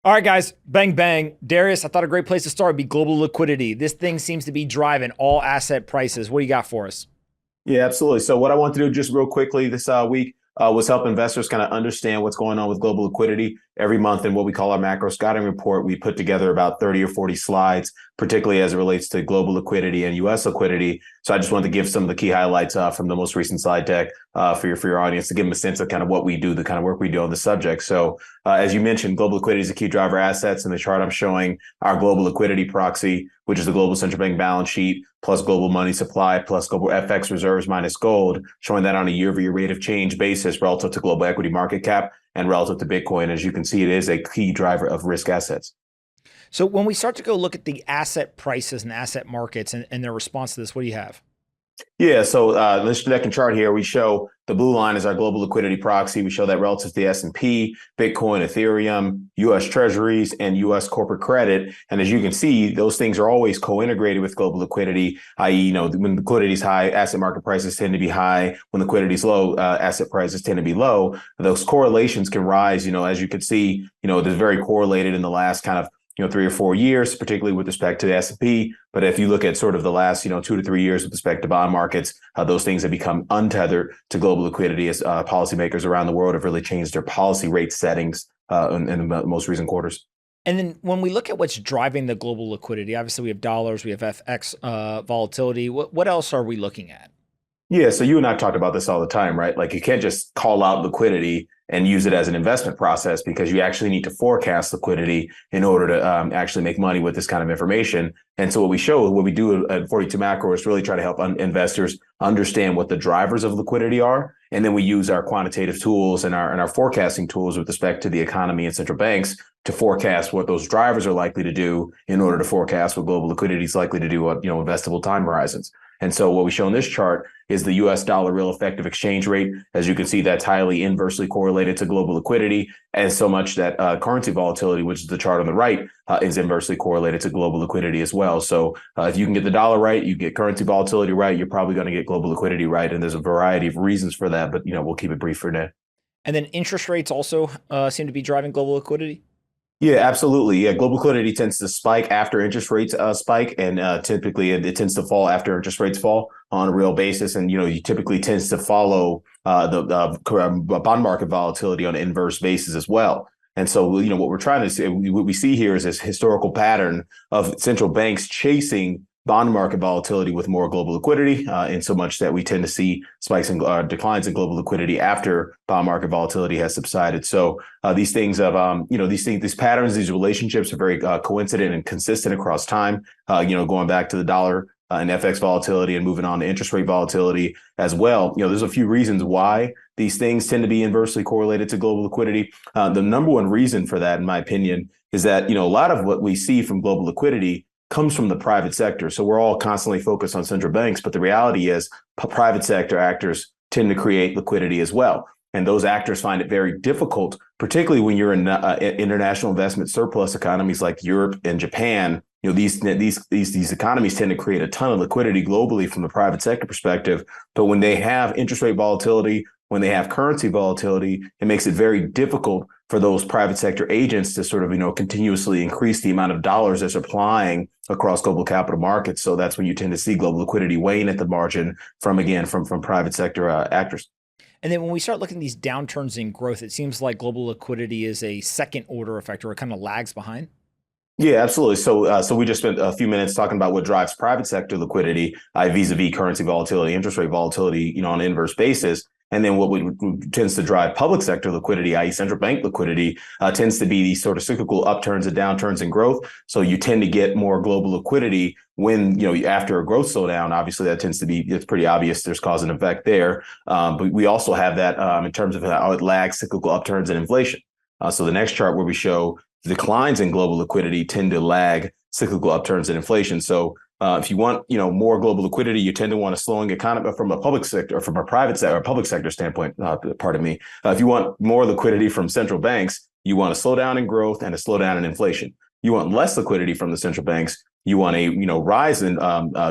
All right, guys, bang, bang. Darius, I thought a great place to start would be global liquidity. This thing seems to be driving all asset prices. What do you got for us? Yeah, absolutely. So what I want to do just real quickly this week was help investors kind of understand what's going on with global liquidity. Every month in what we call our macro scouting report, we put together about 30 or 40 slides, particularly as it relates to global liquidity and U.S. liquidity. So I just wanted to give some of the key highlights from the most recent slide deck for your audience to give them a sense of kind of what we do, the kind of work we do on the subject. So as you mentioned, global liquidity is a key driver of assets. In the chart, I'm showing our global liquidity proxy, which is the global central bank balance sheet plus global money supply plus global FX reserves minus gold, showing that on a year-over-year rate of change basis relative to global equity market cap and relative to Bitcoin. As you can see, it is a key driver of risk assets. So, when we start to go look at the asset prices and asset markets and their response to this, what do you have? Yeah, so this second chart here, we show the blue line is our global liquidity proxy. We show that relative to the S&P, Bitcoin, Ethereum, U.S. Treasuries, and U.S. corporate credit. And as you can see, those things are always co-integrated with global liquidity, i.e., when liquidity is high, asset market prices tend to be high. When liquidity is low, asset prices tend to be low. Those correlations can rise, as you can see, it's very correlated in the last kind of 3 or 4 years, particularly with respect to the S&P. But if you look at sort of the last, 2 to 3 years with respect to bond markets, those things have become untethered to global liquidity as policymakers around the world have really changed their policy rate settings in the most recent quarters. And then when we look at what's driving the global liquidity, obviously we have dollars, we have FX volatility. What else are we looking at? Yeah, so you and I talked about this all the time, right? Like you can't just call out liquidity and use it as an investment process because you actually need to forecast liquidity in order to actually make money with this kind of information. And so what we do at 42 Macro is really try to help investors understand what the drivers of liquidity are. And then we use our quantitative tools and our forecasting tools with respect to the economy and central banks to forecast what those drivers are likely to do in order to forecast what global liquidity is likely to do at, investable time horizons. And so what we show in this chart is the US dollar real effective exchange rate. As you can see, that's highly inversely correlated to global liquidity, and so much that currency volatility, which is the chart on the right, is inversely correlated to global liquidity as well. So if you can get the dollar right, you get currency volatility right, you're probably going to get global liquidity right. And there's a variety of reasons for that, but we'll keep it brief for now. And then interest rates also seem to be driving global liquidity. Yeah, absolutely. Yeah, global liquidity tends to spike after interest rates spike, and typically it tends to fall after interest rates fall on a real basis. And you typically tends to follow the bond market volatility on an inverse basis as well. And so, what we're trying to see, what we see here is this historical pattern of central banks chasing bond market volatility with more global liquidity, in so much that we tend to see spikes and declines in global liquidity after bond market volatility has subsided. So these things of these patterns, these relationships are very coincident and consistent across time. Going back to the dollar and FX volatility and moving on to interest rate volatility as well. There's a few reasons why these things tend to be inversely correlated to global liquidity. The number one reason for that, in my opinion, is that a lot of what we see from global liquidity comes from the private sector. So we're all constantly focused on central banks, but the reality is private sector actors tend to create liquidity as well. And those actors find it very difficult, particularly when you're in international investment surplus economies like Europe and Japan. These economies tend to create a ton of liquidity globally from the private sector perspective. But when they have interest rate volatility, when they have currency volatility, it makes it very difficult for those private sector agents to sort of, continuously increase the amount of dollars they're supplying across global capital markets. So that's when you tend to see global liquidity wane at the margin from private sector actors. And then when we start looking at these downturns in growth, it seems like global liquidity is a second order effect or it kind of lags behind. Yeah, absolutely. So we just spent a few minutes talking about what drives private sector liquidity vis-a-vis currency volatility, interest rate volatility, on an inverse basis. And then what tends to drive public sector liquidity, i.e. central bank liquidity, tends to be these sort of cyclical upturns and downturns in growth. So you tend to get more global liquidity when, after a growth slowdown. Obviously, that tends to be, it's pretty obvious there's cause and effect there. But we also have that in terms of how it lags cyclical upturns and inflation. So the next chart where we show declines in global liquidity tend to lag cyclical upturns and inflation. So if you want, more global liquidity, you tend to want a slowing economy from a public sector or from a private sector or public sector standpoint. Pardon me. If you want more liquidity from central banks, you want a slowdown in growth and a slowdown in inflation. You want less liquidity from the central banks. You want a rise in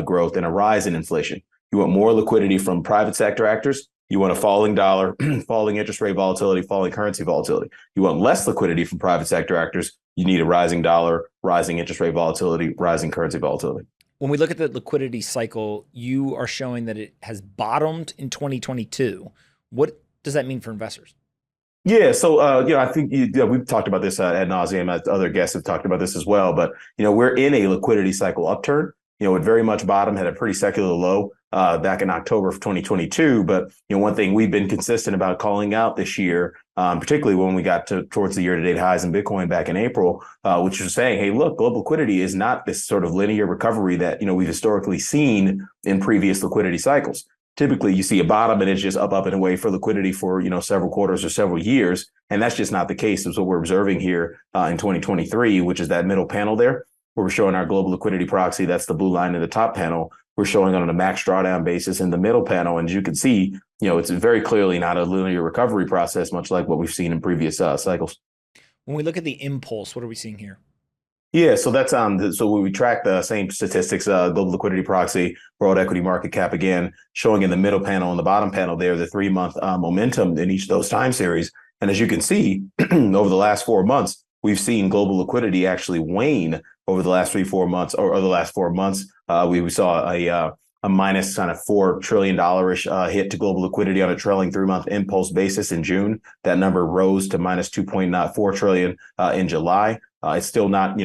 growth and a rise in inflation. You want more liquidity from private sector actors. You want a falling dollar, falling interest rate volatility, falling currency volatility. You want less liquidity from private sector actors. You need a rising dollar, rising interest rate volatility, rising currency volatility. When we look at the liquidity cycle, you are showing that it has bottomed in 2022. What does that mean for investors? Yeah, so I think we've talked about this ad nauseum. Other guests have talked about this as well. But we're in a liquidity cycle upturn. It very much bottomed, had a pretty secular low back in October of 2022. But one thing we've been consistent about calling out this year, particularly when we got towards the year-to-date highs in Bitcoin back in April, which was saying, hey, look, global liquidity is not this sort of linear recovery that we've historically seen in previous liquidity cycles. Typically, you see a bottom and it's just up and away for liquidity for several quarters or several years, and that's just not the case. That's what we're observing here in 2023, which is that middle panel there, where we're showing our global liquidity proxy. That's the blue line in the top panel. We're showing on a max drawdown basis in the middle panel, and as you can see, it's very clearly not a linear recovery process, much like what we've seen in previous cycles. When we look at the impulse, what are we seeing here? Yeah, so that's so we track the same statistics, global liquidity proxy, world equity market cap, again, showing in the middle panel and the bottom panel there, the 3-month momentum in each of those time series. And as you can see, over the last 4 months, we've seen global liquidity actually wane over the last 4 months, or the last 4 months. We saw a minus kind of $4 trillion-ish hit to global liquidity on a trailing 3-month impulse basis in June. That number rose to minus 2.4 trillion in July. It's still not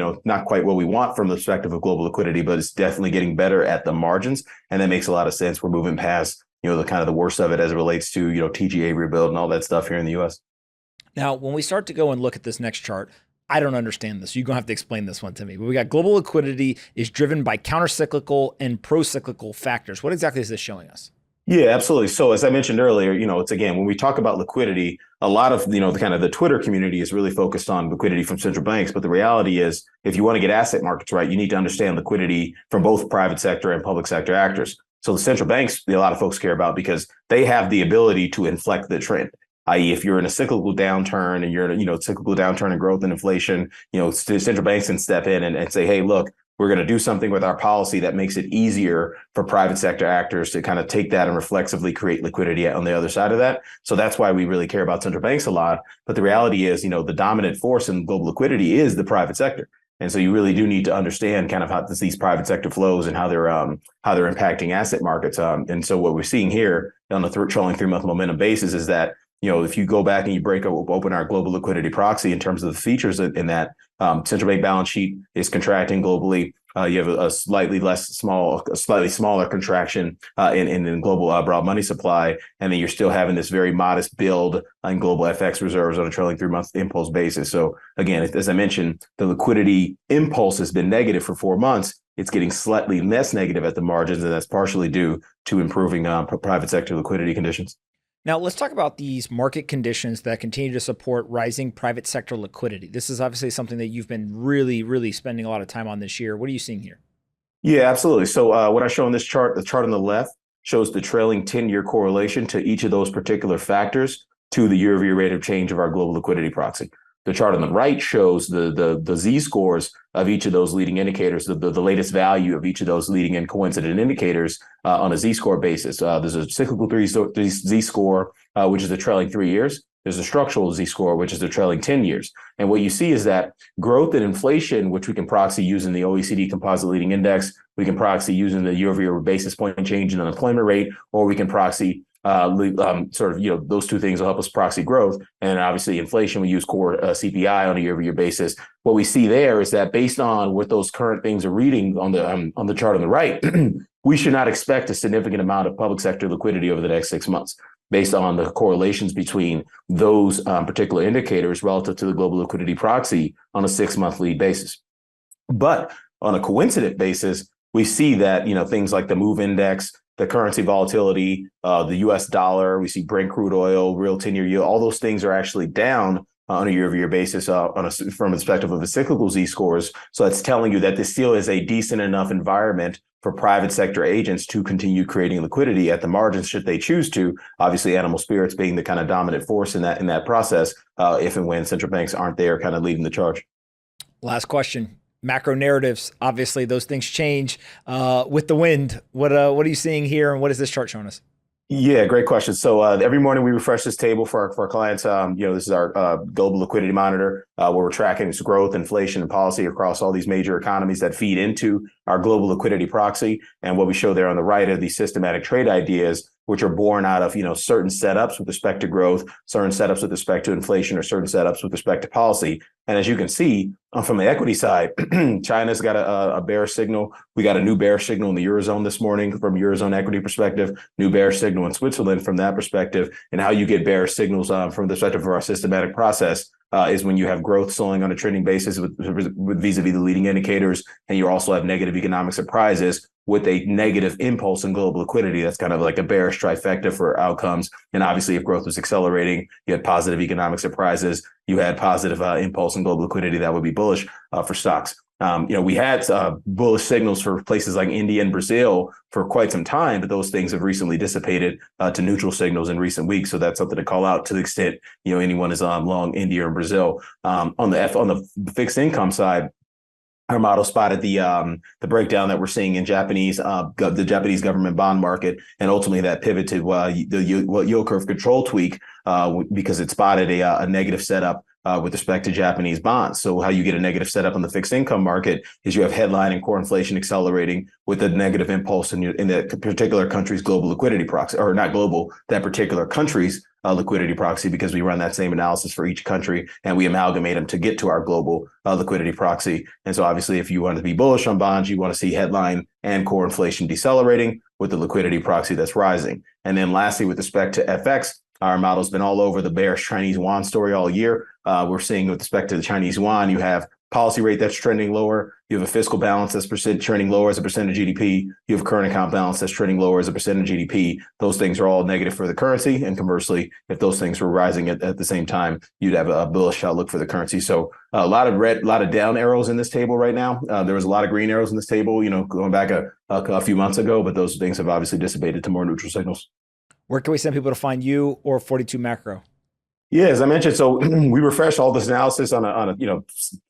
quite what we want from the perspective of global liquidity, but it's definitely getting better at the margins. And that makes a lot of sense. We're moving past, the kind of the worst of it as it relates to, TGA rebuild and all that stuff here in the US. Now, when we start to go and look at this next chart, I don't understand this. You're going to have to explain this one to me. But we got global liquidity is driven by countercyclical and pro-cyclical factors. What exactly is this showing us? Yeah, absolutely. So as I mentioned earlier, it's again, when we talk about liquidity, a lot of, the kind of the Twitter community is really focused on liquidity from central banks. But the reality is, if you want to get asset markets right, you need to understand liquidity from both private sector and public sector actors. So the central banks, a lot of folks care about because they have the ability to inflect the trend. I.e., if you're in a cyclical downturn and you're in a cyclical downturn in growth and inflation, central banks can step in and say, hey, look, we're going to do something with our policy that makes it easier for private sector actors to kind of take that and reflexively create liquidity on the other side of that. So that's why we really care about central banks a lot. But the reality is, the dominant force in global liquidity is the private sector. And so you really do need to understand kind of how these private sector flows and how they're impacting asset markets. And so what we're seeing here on the trailing 3-month momentum basis is that, if you go back and you open our global liquidity proxy in terms of the features in that, central bank balance sheet is contracting globally. You have a slightly smaller contraction in global broad money supply, and then you're still having this very modest build in global FX reserves on a trailing 3-month impulse basis. So again, as I mentioned, the liquidity impulse has been negative for 4 months. It's getting slightly less negative at the margins, and that's partially due to improving private sector liquidity conditions. Now, let's talk about these market conditions that continue to support rising private sector liquidity. This is obviously something that you've been really, really spending a lot of time on this year. What are you seeing here? Yeah, absolutely. So what I show in this chart, the chart on the left shows the trailing 10-year correlation to each of those particular factors to the year-over-year rate of change of our global liquidity proxy. The chart on the right shows the z-scores of each of those leading indicators, the latest value of each of those leading and coincident indicators on a z-score basis. There's a cyclical z-score, which is the trailing 3 years. There's a structural z-score, which is the trailing 10 years. And what you see is that growth and inflation, which we can proxy using the OECD Composite Leading Index, we can proxy using the year-over-year basis point change in unemployment rate, or we can proxy those two things will help us proxy growth. And obviously inflation, we use core CPI on a year-over-year basis. What we see there is that based on what those current things are reading on the chart on the right, we should not expect a significant amount of public sector liquidity over the next 6 months based on the correlations between those particular indicators relative to the global liquidity proxy on a 6-month lead basis. But on a coincident basis, we see that, things like the MOVE index, the currency volatility, the US dollar, we see Brent crude oil, real 10-year yield, all those things are actually down on a year-over-year basis from a perspective of the cyclical z-scores. So that's telling you that this still is a decent enough environment for private sector agents to continue creating liquidity at the margins should they choose to. Obviously, animal spirits being the kind of dominant force in that process, if and when central banks aren't there kind of leading the charge. Last question. Macro narratives, obviously those things change with the wind. What are you seeing here, and what is this chart showing us? Yeah, great question. So every morning we refresh this table for our clients. This is our global liquidity monitor where we're tracking its growth, inflation, and policy across all these major economies that feed into our global liquidity proxy. And what we show there on the right are these systematic trade ideas, which are born out of certain setups with respect to growth, certain setups with respect to inflation, or certain setups with respect to policy. And as you can see from the equity side, China's got a bearish signal. We got a new bearish signal in the Eurozone this morning from Eurozone equity perspective, new bearish signal in Switzerland from that perspective. And how you get bearish signals from the perspective of our systematic process is when you have growth slowing on a trending basis with vis-a-vis the leading indicators, and you also have negative economic surprises with a negative impulse in global liquidity. That's kind of like a bearish trifecta for outcomes. And obviously, if growth was accelerating, you had positive economic surprises, you had positive impulse in global liquidity, that would be bullish for stocks. We had bullish signals for places like India and Brazil for quite some time, but those things have recently dissipated to neutral signals in recent weeks. So that's something to call out to the extent anyone is long India or Brazil. On the fixed income side, our model spotted the breakdown that we're seeing in the Japanese government bond market, and ultimately that pivoted the yield curve control tweak because it spotted a negative setup with respect to Japanese bonds. So how you get a negative setup on the fixed income market is you have headline and core inflation accelerating with a negative impulse in that particular country's global liquidity proxy, or not global, that particular country's liquidity proxy, because we run that same analysis for each country and we amalgamate them to get to our global liquidity proxy. And so obviously, if you want to be bullish on bonds, you want to see headline and core inflation decelerating with the liquidity proxy that's rising. And then lastly, with respect to FX, our model's been all over the bearish Chinese yuan story all year. We're seeing with respect to the Chinese yuan, you have policy rate that's trending lower. You have a fiscal balance that's trending lower as a percent of GDP. You have a current account balance that's trending lower as a percent of GDP. Those things are all negative for the currency. And conversely, if those things were rising at the same time, you'd have a bullish outlook for the currency. So a lot of down arrows in this table right now. There was a lot of green arrows in this table, going back a few months ago, but those things have obviously dissipated to more neutral signals. Where can we send people to find you or 42 Macro? Yeah, as I mentioned, so we refresh all this analysis on a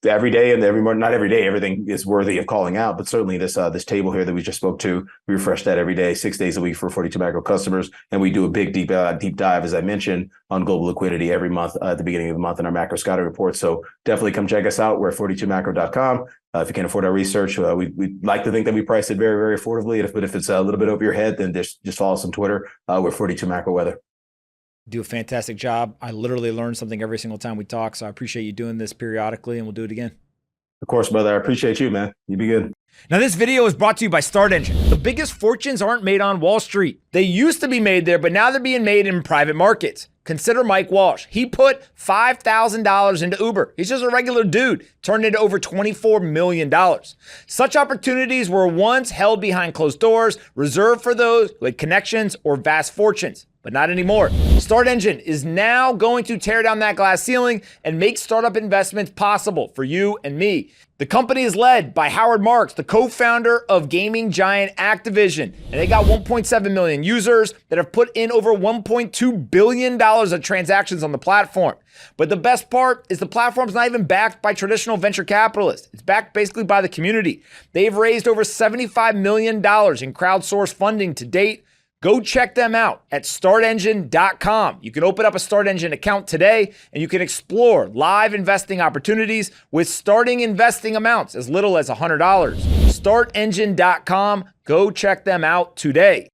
every day and every morning. Not every day, everything is worthy of calling out, but certainly this table here that we just spoke to, we refresh that every day, 6 days a week for 42 Macro customers, and we do a big deep dive, as I mentioned, on global liquidity every month at the beginning of the month in our macro scouting report. So definitely come check us out. We're at 42macro.com. If you can't afford our research, we like to think that we price it very, very affordably. But if it's a little bit over your head, then just follow us on Twitter. We're 42 Macro Weather. Do a fantastic job. I literally learn something every single time we talk. So I appreciate you doing this periodically, and we'll do it again. Of course, brother. I appreciate you, man. You be good. Now, this video is brought to you by Start Engine. The biggest fortunes aren't made on Wall Street. They used to be made there, but now they're being made in private markets. Consider Mike Walsh. He put $5,000 into Uber. He's just a regular dude, turned into over $24 million. Such opportunities were once held behind closed doors, reserved for those who had connections or vast fortunes. But not anymore. Start Engine is now going to tear down that glass ceiling and make startup investments possible for you and me. The company is led by Howard Marks, the co-founder of gaming giant Activision. And they got 1.7 million users that have put in over $1.2 billion of transactions on the platform. But the best part is the platform's not even backed by traditional venture capitalists. It's backed basically by the community. They've raised over $75 million in crowdsourced funding to date. Go check them out at startengine.com. You can open up a Start Engine account today, and you can explore live investing opportunities with starting investing amounts as little as $100. Startengine.com. Go check them out today.